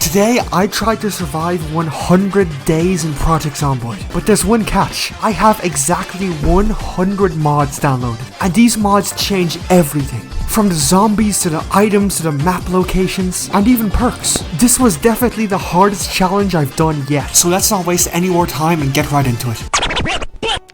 Today, I tried to survive 100 days in Project Zomboid, but there's one catch. I have exactly 100 mods downloaded, and these mods change everything. From the zombies to the items to the map locations, and even perks. This was definitely the hardest challenge I've done yet, so let's not waste any more time and get right into it.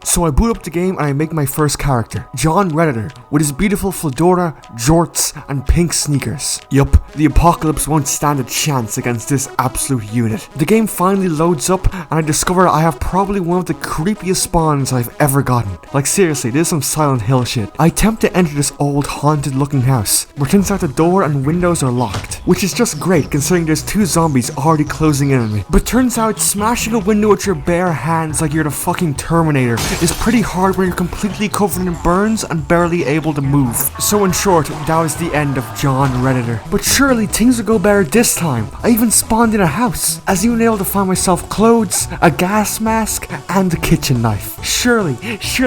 So I boot up the game and I make my first character, John Redditor, with his beautiful fedora, jorts, and pink sneakers. Yup, the apocalypse won't stand a chance against this absolute unit. The game finally loads up and I discover I have probably one of the creepiest spawns I've ever gotten. Like seriously, this is some Silent Hill shit. I attempt to enter this old haunted looking house, but turns out the door and windows are locked, which is just great considering there's two zombies already closing in on me. But turns out smashing a window with your bare hands like you're the fucking Terminator is pretty hard when you're completely covered in burns and barely able to move. So in short, that was the end of John Redditor. But surely things would go better this time. I even spawned in a house. I was even able to find myself clothes, a gas mask, and a kitchen knife. Surely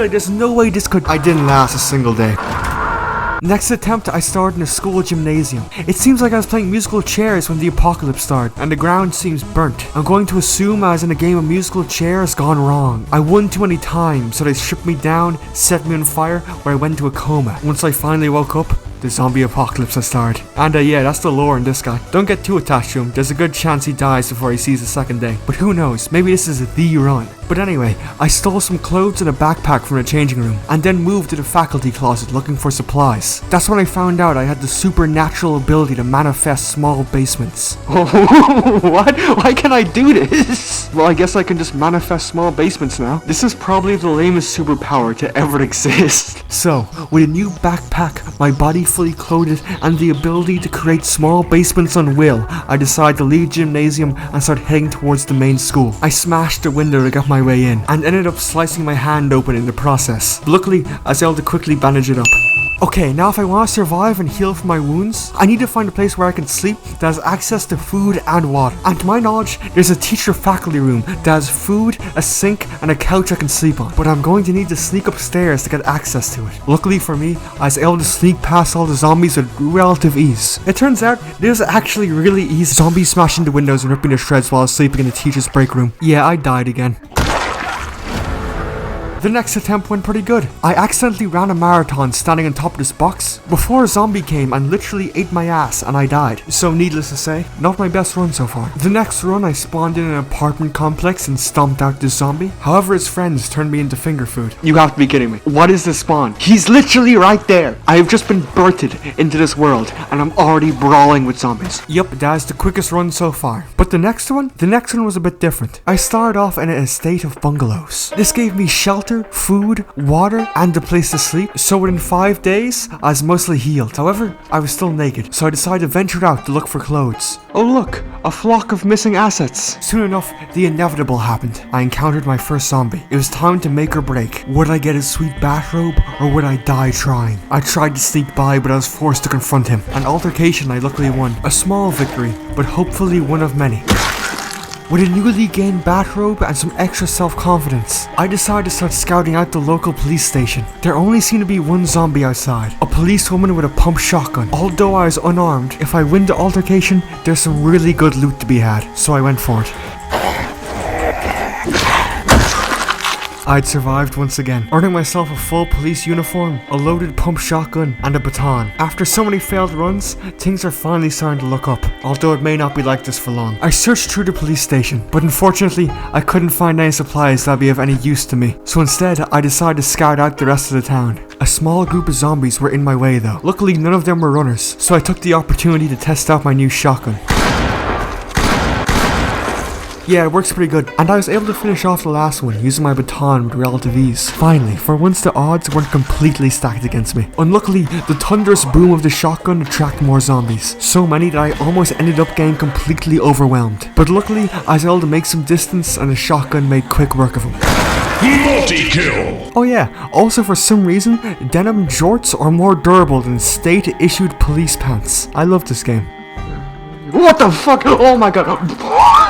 there's no way this could— I didn't last a single day. Next attempt, I started in a school gymnasium. It seems like I was playing musical chairs when the apocalypse started, and the ground seems burnt. I'm going to assume I was in a game of musical chairs gone wrong. I won too many times, so they stripped me down, set me on fire, where I went into a coma. Once I finally woke up, the zombie apocalypse has started. And yeah, that's the lore in this guy. Don't get too attached to him. There's a good chance he dies before he sees the second day. But who knows, maybe this is the run. But anyway, I stole some clothes and a backpack from the changing room, and then moved to the faculty closet looking for supplies. That's when I found out I had the supernatural ability to manifest small basements. What? Why can't I do this? Well, I guess I can just manifest small basements now. This is probably the lamest superpower to ever exist. So, with a new backpack, my body fully clothed, and the ability to create small basements on will, I decided to leave gymnasium and start heading towards the main school. I smashed the window to get my way in, and ended up slicing my hand open in the process. Luckily, I was able to quickly bandage it up. Okay, now if I want to survive and heal from my wounds, I need to find a place where I can sleep that has access to food and water. And to my knowledge, there's a teacher faculty room that has food, a sink, and a couch I can sleep on. But I'm going to need to sneak upstairs to get access to it. Luckily for me, I was able to sneak past all the zombies with relative ease. It turns out, this is actually really easy. Zombies smashing the windows and ripping to shreds while I was sleeping in the teacher's break room. Yeah, I died again. The next attempt went pretty good. I accidentally ran a marathon standing on top of this box before a zombie came and literally ate my ass and I died. So needless to say, not my best run so far. The next run I spawned in an apartment complex and stomped out this zombie. However, his friends turned me into finger food. You have to be kidding me. What is this spawn? He's literally right there. I have just been birthed into this world and I'm already brawling with zombies. Yup, that is the quickest run so far. But the next one was a bit different. I started off in an estate of bungalows. This gave me shelter, food, water, and a place to sleep. So within 5 days, I was mostly healed. However, I was still naked, so I decided to venture out to look for clothes. Oh look, a flock of missing assets. Soon enough, the inevitable happened. I encountered my first zombie. It was time to make or break. Would I get his sweet bathrobe, or would I die trying? I tried to sneak by, but I was forced to confront him. An altercation I luckily won. A small victory, but hopefully one of many. With a newly gained bathrobe and some extra self-confidence, I decided to start scouting out the local police station. There only seemed to be one zombie outside, a policewoman with a pump shotgun. Although I was unarmed, if I win the altercation, there's some really good loot to be had, so I went for it. I'd survived once again, earning myself a full police uniform, a loaded pump shotgun, and a baton. After so many failed runs, things are finally starting to look up, although it may not be like this for long. I searched through the police station, but unfortunately, I couldn't find any supplies that'd be of any use to me. So instead, I decided to scout out the rest of the town. A small group of zombies were in my way though. Luckily, none of them were runners, so I took the opportunity to test out my new shotgun. Yeah, it works pretty good, and I was able to finish off the last one using my baton with relative ease. Finally, for once the odds weren't completely stacked against me. Unluckily, the thunderous boom of the shotgun attracted more zombies, so many that I almost ended up getting completely overwhelmed. But luckily, I was able to make some distance and the shotgun made quick work of them. Multi-kill! Oh yeah, also for some reason, denim jorts are more durable than state-issued police pants. I love this game. What the fuck? Oh my god.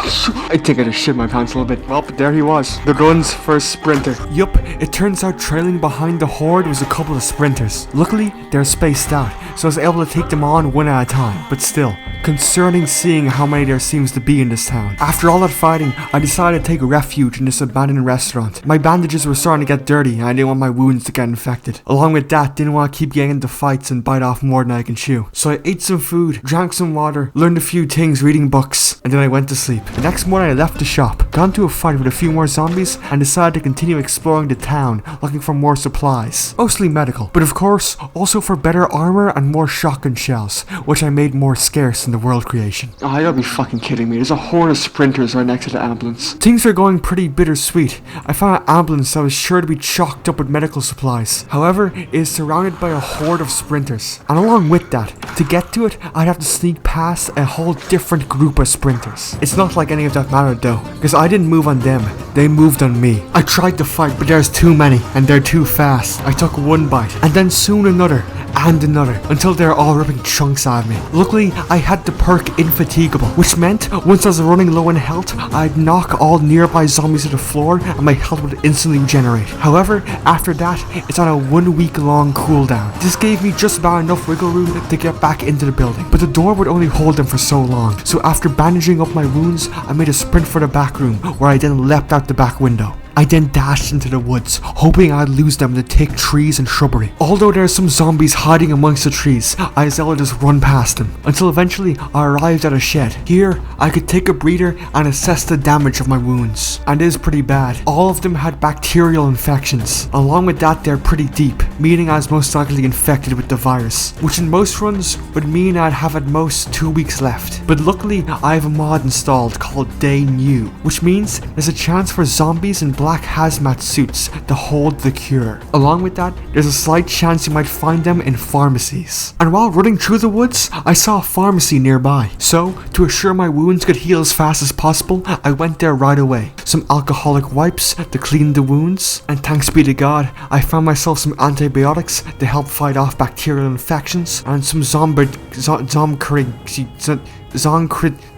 I think I just shit my pants a little bit. Well, but there he was. The gun's first sprinter. Yup, it turns out trailing behind the horde was a couple of sprinters. Luckily, they're spaced out, so I was able to take them on one at a time. But still, concerning seeing how many there seems to be in this town. After all that fighting, I decided to take refuge in this abandoned restaurant. My bandages were starting to get dirty and I didn't want my wounds to get infected. Along with that, didn't want to keep getting into fights and bite off more than I can chew. So I ate some food, drank some water, learned a few things reading books, and then I went to sleep. The next morning I left the shop, got into a fight with a few more zombies, and decided to continue exploring the town, looking for more supplies. Mostly medical, but of course, also for better armor and more shotgun shells, which I made more scarce in the world creation. Oh, you gotta be fucking kidding me. There's a horde of sprinters right next to the ambulance. Things are going pretty bittersweet. I found an ambulance that was sure to be chocked up with medical supplies. However, it is surrounded by a horde of sprinters. And along with that, to get to it, I'd have to sneak past a whole different group of sprinters. It's not like any of that mattered though, because I didn't move on them, they moved on me. I tried to fight, but there's too many, and they're too fast. I took one bite, and then soon another, and another, until they're all ripping chunks out of me. Luckily, I had the perk Infatigable, which meant once I was running low in health, I'd knock all nearby zombies to the floor and my health would instantly regenerate. However, after that, it's on a 1 week long cooldown. This gave me just about enough wiggle room to get back into the building, but the door would only hold them for so long. So after bandaging up my wounds, I made a sprint for the back room, where I then leapt out the back window. I then dashed into the woods, hoping I'd lose them in the thick trees and shrubbery. Although there are some zombies hiding amongst the trees, I was able to just run past them, until eventually I arrived at a shed. Here, I could take a breather and assess the damage of my wounds. And it is pretty bad. All of them had bacterial infections. Along with that, they're pretty deep, meaning I was most likely infected with the virus, which in most runs would mean I'd have at most 2 weeks left. But luckily, I have a mod installed called Day New, which means there's a chance for zombies in black hazmat suits to hold the cure. Along with that, there's a slight chance you might find them in pharmacies. And while running through the woods, I saw a pharmacy nearby. So, to assure my wounds could heal as fast as possible, I went there right away. Some alcoholic wipes to clean the wounds, and thanks be to God, I found myself some antibiotics to help fight off bacterial infections, and some Zombrid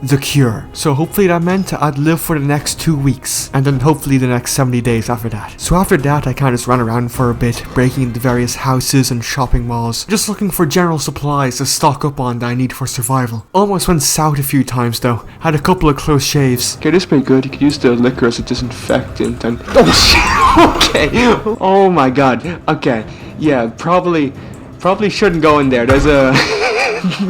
the cure. So hopefully that meant I'd live for the next 2 weeks, and then hopefully the next 70 days after that. So after that, I kind of just ran around for a bit, breaking into various houses and shopping malls, just looking for general supplies to stock up on that I need for survival. Almost went south a few times though, had a couple of close shaves. Okay, this is pretty good. You could use the liquor as a disinfectant and... Oh shit! Okay! Oh my god. Okay. Yeah, probably shouldn't go in there. There's a...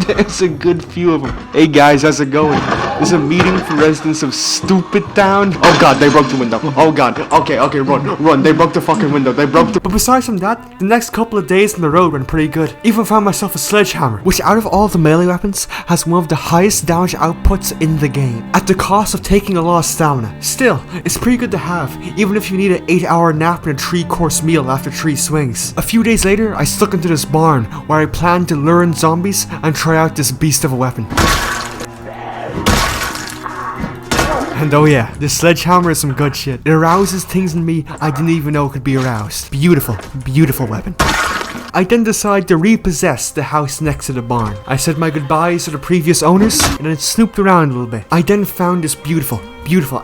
There's a good few of them. Hey guys, how's it going? There's a meeting for residents of Stupid Town. Oh god, they broke the window. Oh god. Okay, run. They broke the fucking window. But besides from that, the next couple of days on the road went pretty good. Even found myself a sledgehammer, which out of all the melee weapons, has one of the highest damage outputs in the game, at the cost of taking a lot of stamina. Still, it's pretty good to have, even if you need an 8-hour nap and a 3-course meal after 3 swings. A few days later, I stuck into this barn, where I planned to lure zombies and try out this beast of a weapon. And oh yeah, this sledgehammer is some good shit. It arouses things in me I didn't even know could be aroused. Beautiful, beautiful weapon. I then decided to repossess the house next to the barn. I said my goodbyes to the previous owners and then snooped around a little bit. I then found this beautiful,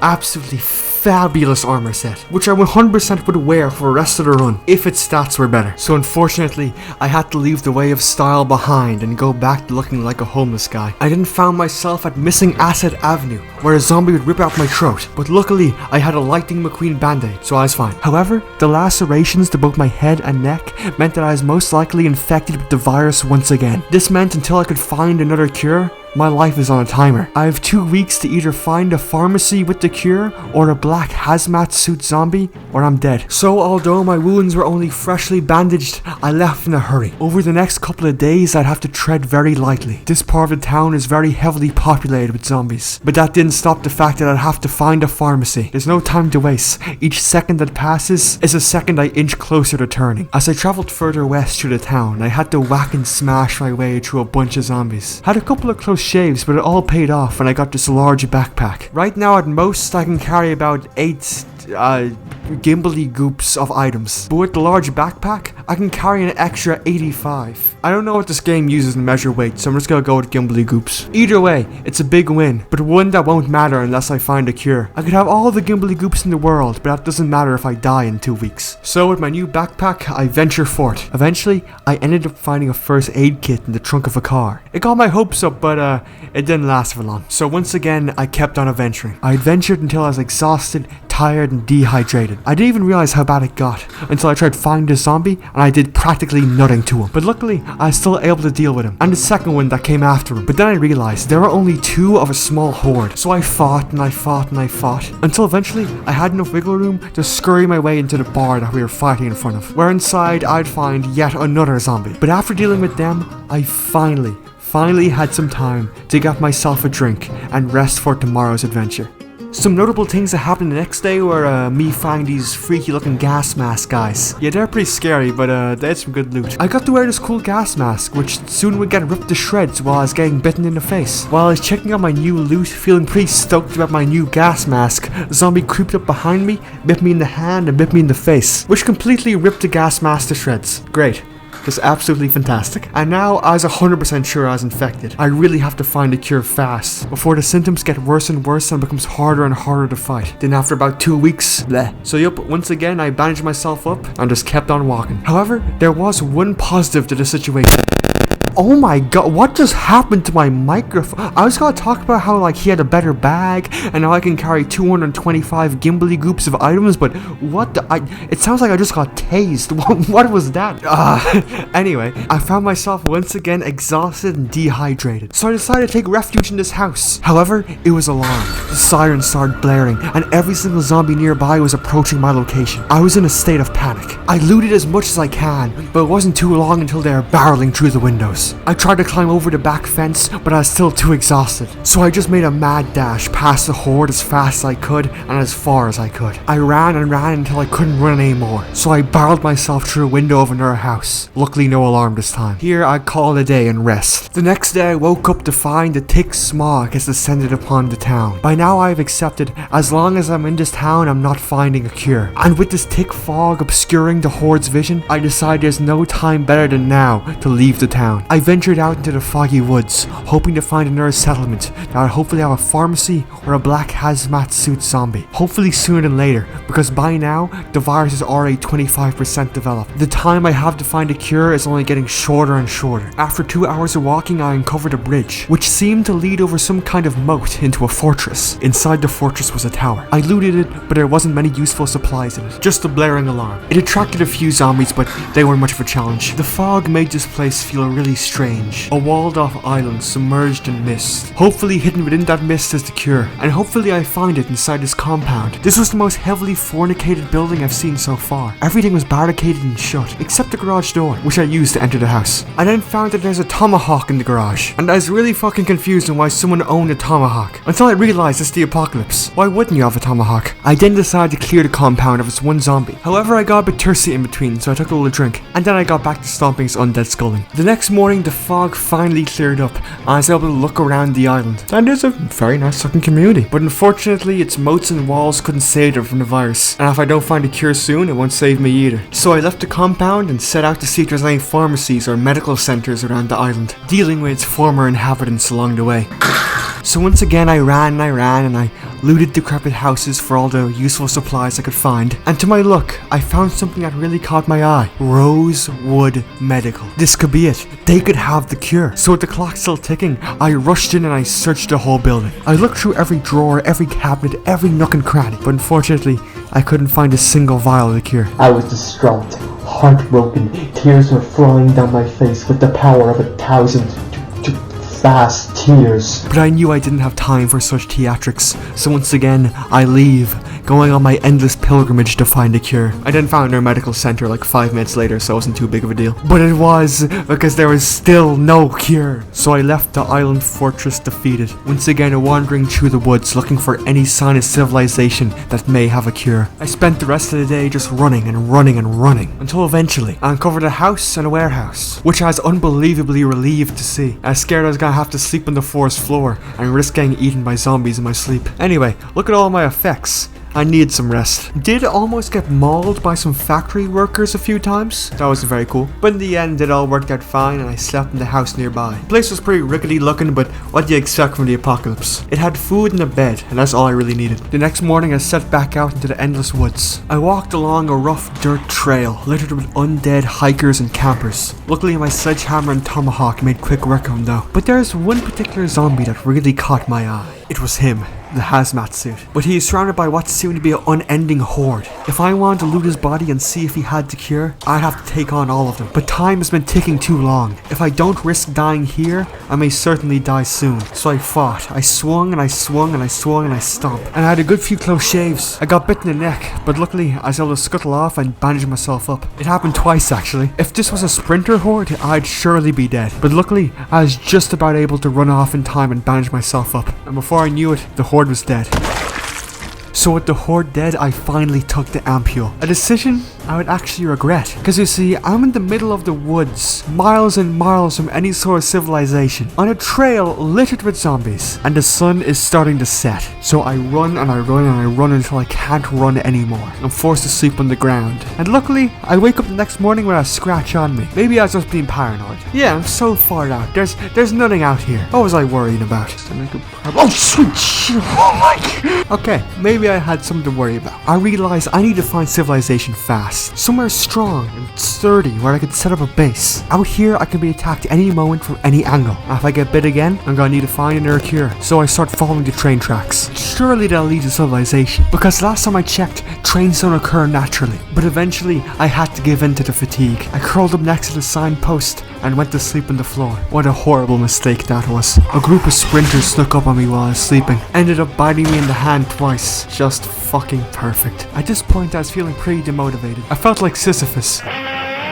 absolutely fabulous armor set, which I 100% would wear for the rest of the run, if its stats were better. So unfortunately, I had to leave the way of style behind and go back to looking like a homeless guy. I then found myself at Missing Asset Avenue, where a zombie would rip out my throat, but luckily, I had a Lightning McQueen band-aid, so I was fine. However, the lacerations to both my head and neck meant that I was most likely infected with the virus once again. This meant until I could find another cure, my life is on a timer. I have 2 weeks to either find a pharmacy with the cure, or a black hazmat suit zombie, or I'm dead. So although my wounds were only freshly bandaged, I left in a hurry. Over the next couple of days, I'd have to tread very lightly. This part of the town is very heavily populated with zombies, but that didn't stop the fact that I'd have to find a pharmacy. There's no time to waste. Each second that passes is a second I inch closer to turning. As I traveled further west through the town, I had to whack and smash my way through a bunch of zombies. Had a couple of close shaves, but it all paid off when I got this large backpack. Right now at most I can carry about 8 gimbally goops of items. But with the large backpack, I can carry an extra 85. I don't know what this game uses to measure weight, so I'm just gonna go with gimbally goops. Either way, it's a big win, but one that won't matter unless I find a cure. I could have all the gimbally goops in the world, but that doesn't matter if I die in 2 weeks. So with my new backpack, I venture forth. Eventually, I ended up finding a first aid kit in the trunk of a car. It got my hopes up, but it didn't last for long. So once again, I kept on adventuring. I adventured until I was exhausted, tired, and dehydrated. I didn't even realize how bad it got until I tried finding the zombie and I did practically nothing to him. But luckily, I was still able to deal with him and the second one that came after him. But then I realized there were only 2 of a small horde. So I fought and I fought and I fought until eventually I had enough wiggle room to scurry my way into the bar that we were fighting in front of, where inside I'd find yet another zombie. But after dealing with them, I finally had some time to get myself a drink and rest for tomorrow's adventure. Some notable things that happened the next day were me finding these freaky looking gas mask guys. Yeah, they're pretty scary, but they had some good loot. I got to wear this cool gas mask, which soon would get ripped to shreds while I was getting bitten in the face. While I was checking out my new loot, feeling pretty stoked about my new gas mask, a zombie creeped up behind me, bit me in the hand and bit me in the face, which completely ripped the gas mask to shreds. Great. Just absolutely fantastic. And now I was 100% sure I was infected. I really have to find a cure fast before the symptoms get worse and worse and becomes harder and harder to fight. Then after about 2 weeks, bleh. So yup, once again I bandaged myself up and just kept on walking. However, there was one positive to the situation. Oh my god, what just happened to my microphone? I was gonna talk about how like he had a better bag and now I can carry 225 gimbally goops of items, but what the, it sounds like I just got tased. What was that? Anyway, I found myself once again exhausted and dehydrated, so I decided to take refuge in this house. However, it was alarmed. The sirens started blaring and every single zombie nearby was approaching my location. I was in a state of panic. I looted as much as I can, but it wasn't too long until they were barreling through the windows. I tried to climb over the back fence, but I was still too exhausted. So I just made a mad dash past the horde as fast as I could and as far as I could. I ran and ran until I couldn't run anymore. So I barreled myself through a window of another house. Luckily no alarm this time. Here I called a day and rest. The next day I woke up to find a thick smog has descended upon the town. By now I have accepted, as long as I'm in this town I'm not finding a cure. And with this thick fog obscuring the horde's vision, I decide there's no time better than now to leave the town. I ventured out into the foggy woods, hoping to find another settlement that would hopefully have a pharmacy or a black hazmat suit zombie. Hopefully sooner than later, because by now, the virus is already 25% developed. The time I have to find a cure is only getting shorter and shorter. After 2 hours of walking, I uncovered a bridge, which seemed to lead over some kind of moat into a fortress. Inside the fortress was a tower. I looted it, but there wasn't many useful supplies in it, just a blaring alarm. It attracted a few zombies, but they weren't much of a challenge. The fog made this place feel really strange. A walled off island submerged in mist. Hopefully hidden within that mist is the cure, and hopefully I find it inside this compound. This was the most heavily fornicated building I've seen so far. Everything was barricaded and shut, except the garage door, which I used to enter the house. I then found that there's a tomahawk in the garage, and I was really fucking confused on why someone owned a tomahawk, until I realized it's the apocalypse. Why wouldn't you have a tomahawk? I then decided to clear the compound of its one zombie. However, I got a bit thirsty in between, so I took a little drink, and then I got back to stomping its undead sculling. The next morning, the fog finally cleared up, and I was able to look around the island. And it's a very nice looking community, but unfortunately its moats and walls couldn't save them from the virus, and if I don't find a cure soon, it won't save me either. So I left the compound and set out to see if there's any pharmacies or medical centers around the island, dealing with its former inhabitants along the way. So once again I ran and I looted decrepit houses for all the useful supplies I could find, and to my luck, I found something that really caught my eye. Rosewood Medical. This could be it. They could have the cure. So with the clock still ticking, I rushed in and I searched the whole building. I looked through every drawer, every cabinet, every nook and cranny, but unfortunately, I couldn't find a single vial of the cure. I was distraught, heartbroken, tears were flowing down my face with the power of 1,000 fast tears. But I knew I didn't have time for such theatrics, so once again, I leave, going on my endless pilgrimage to find a cure. I then found our medical center like 5 minutes later, so it wasn't too big of a deal. But it was, because there was still no cure. So I left the island fortress defeated, once again wandering through the woods looking for any sign of civilization that may have a cure. I spent the rest of the day just running, until eventually I uncovered a house and a warehouse, which I was unbelievably relieved to see. I was scared I was gonna have to sleep on the forest floor and risk getting eaten by zombies in my sleep. Anyway, look at all my effects. I needed some rest. Did almost get mauled by some factory workers a few times. That wasn't very cool. But in the end, it all worked out fine and I slept in the house nearby. The place was pretty rickety looking, but what do you expect from the apocalypse? It had food and a bed, and that's all I really needed. The next morning, I set back out into the endless woods. I walked along a rough dirt trail littered with undead hikers and campers. Luckily, my sledgehammer and tomahawk made quick work of him though. But there's one particular zombie that really caught my eye. It was him. The hazmat suit. But he is surrounded by what seemed to be an unending horde. If I wanted to loot his body and see if he had the cure, I'd have to take on all of them. But time has been ticking too long. If I don't risk dying here, I may certainly die soon. So I fought. I swung and I swung and I swung and I stomped. And I had a good few close shaves. I got bit in the neck, but luckily I was able to scuttle off and bandage myself up. It happened twice actually. If this was a sprinter horde, I'd surely be dead. But luckily, I was just about able to run off in time and bandage myself up. And before I knew it, the horde was dead. So with the horde dead, I finally took the ampule. A decision I would actually regret. Because you see, I'm in the middle of the woods, miles and miles from any sort of civilization, on a trail littered with zombies, and the sun is starting to set. So I run and I run and I run until I can't run anymore. I'm forced to sleep on the ground. And luckily, I wake up the next morning with a scratch on me. Maybe I was just being paranoid. Yeah, I'm so far out. There's nothing out here. What was I worrying about? Oh, sweet shit. Oh my. Okay, maybe I had something to worry about. I realized I need to find civilization fast. Somewhere strong and sturdy where I could set up a base. Out here I can be attacked any moment from any angle. And if I get bit again, I'm gonna need to find another cure. So I start following the train tracks. Surely that'll lead to civilization. Because last time I checked, trains don't occur naturally. But eventually I had to give in to the fatigue. I curled up next to the signpost and went to sleep on the floor. What a horrible mistake that was. A group of sprinters snuck up on me while I was sleeping. Ended up biting me in the hand twice. Just fucking perfect. At this point I was feeling pretty demotivated. I felt like Sisyphus.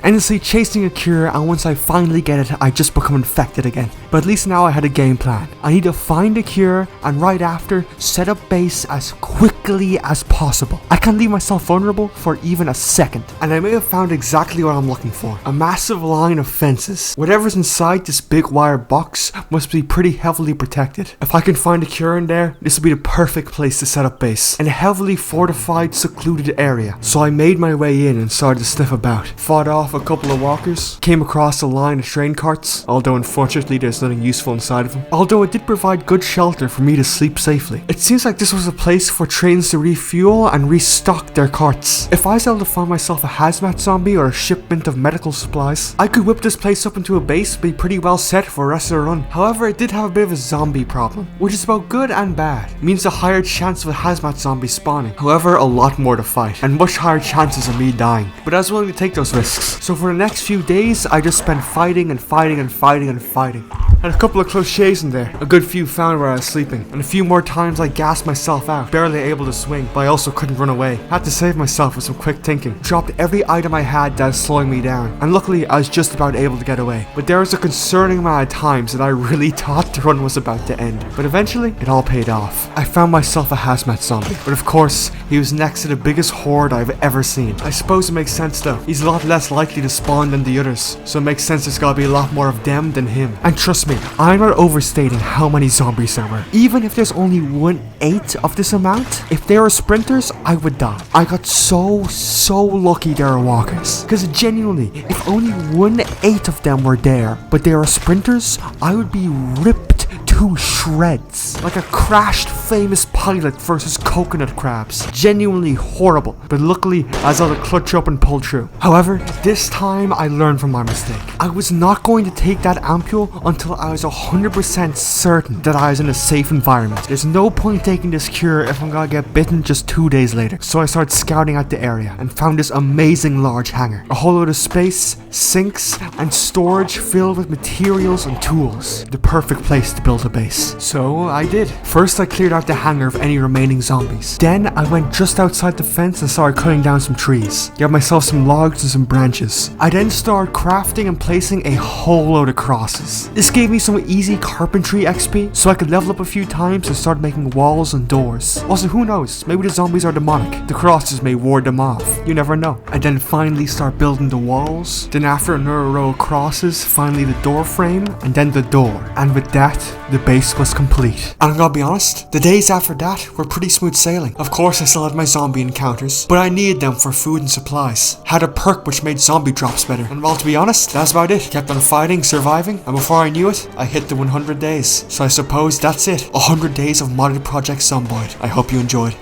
Endlessly chasing a cure, and once I finally get it, I just become infected again. But at least now I had a game plan. I need to find a cure, and right after, set up base as quickly as possible. I can't leave myself vulnerable for even a second. And I may have found exactly what I'm looking for. A massive line of fences. Whatever's inside this big wire box must be pretty heavily protected. If I can find a cure in there, this will be the perfect place to set up base. In a heavily fortified, secluded area. So I made my way in and started to sniff about. Fought off a couple of walkers, came across a line of train carts, although unfortunately there's nothing useful inside of them, although it did provide good shelter for me to sleep safely. It seems like this was a place for trains to refuel and restock their carts. If I was able to find myself a hazmat zombie or a shipment of medical supplies, I could whip this place up into a base and be pretty well set for the rest of the run. However, it did have a bit of a zombie problem, which is both good and bad. It means a higher chance of a hazmat zombie spawning, however a lot more to fight, and much higher chances of me dying. But I was willing to take those risks. So for the next few days, I just spent fighting and fighting and fighting and fighting. Had a couple of close shaves in there, a good few found where I was sleeping, and a few more times I gassed myself out, barely able to swing, but I also couldn't run away. Had to save myself with some quick thinking. Dropped every item I had that was slowing me down, and luckily I was just about able to get away. But there was a concerning amount of times that I really thought the run was about to end. But eventually, it all paid off. I found myself a hazmat zombie, but of course, he was next to the biggest horde I've ever seen. I suppose it makes sense though. He's a lot less likely to spawn than the others, so it makes sense there's gotta be a lot more of them than him. And trust me, I'm not overstating how many zombies there were. Even if there's only 1/8 of this amount, if they were sprinters, I would die. I got so lucky they were walkers. Because genuinely, if only 1/8 of them were there, but they were sprinters, I would be ripped to shreds. Like a crashed famous pilot versus coconut crabs. Genuinely horrible, but luckily I was able to clutch up and pull through. However, this time I learned from my mistake. I was not going to take that ampule until I was 100% certain that I was in a safe environment. There's no point taking this cure if I'm gonna get bitten just 2 days later. So I started scouting out the area and found this amazing large hangar. A whole load of space, sinks, and storage filled with materials and tools. The perfect place to build a base. So I did. First I cleared out the hangar of any remaining zombies. Then I went just outside the fence and started cutting down some trees. Got myself some logs and some branches. I then started crafting and placing a whole load of crosses. This gave me some easy carpentry XP so I could level up a few times and start making walls and doors. Also, who knows, maybe the zombies are demonic. The crosses may ward them off. You never know. I then finally start building the walls. Then after another row of crosses, finally the door frame and then the door. And with that, the base was complete. And I'm gonna be honest, the days after that were pretty smooth sailing. Of course I still had my zombie encounters, but I needed them for food and supplies. Had a perk which made zombie drops better. And well, to be honest, that's about it. Kept on fighting, surviving, and before I knew it, I hit the 100 days. So I suppose that's it. 100 days of modded Project Zomboid. I hope you enjoyed.